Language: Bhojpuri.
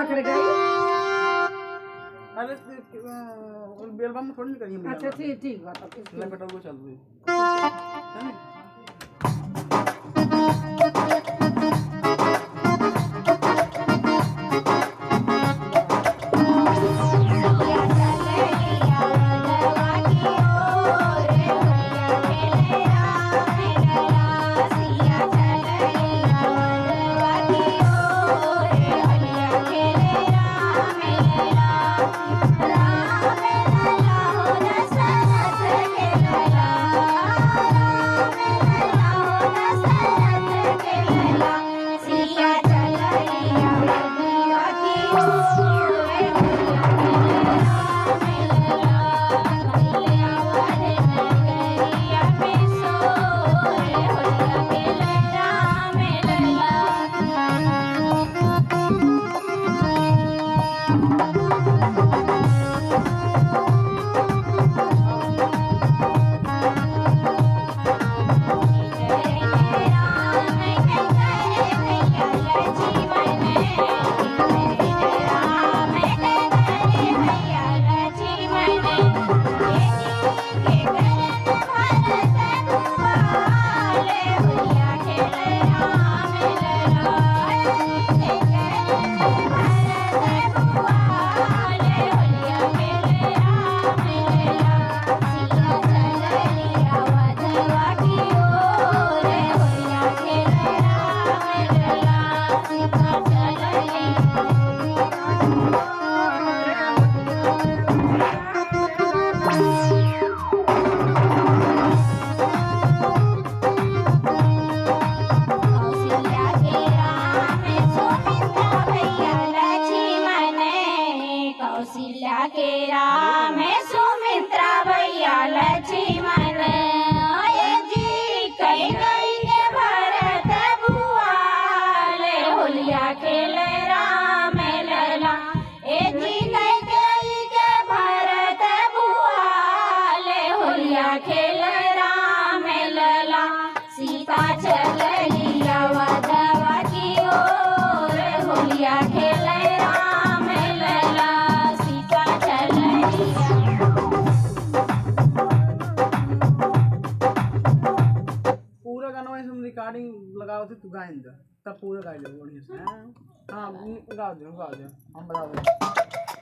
आखिर गई। अरे बेलबम में थोड़ी नहीं करिए। अच्छा ठीक ठीक बात नहीं बेटा वो चल रही कौशल्या के राम सुमित्रा भैया लक्ष्मण जी कई गई के भरत बुआले होलिया खेल राम लला ए जी कई गई के भरत बुआले होलिया खेल राम लला सीता चलली अवधवा की ओर होलिया खेल राम लला सीता चलली। पूरा गाना वैसे हम रिकॉर्डिंग लगाओ थे तू गाएं तब पूरा गा ले बढ़िया से। हाँ गा दो हम बता दो।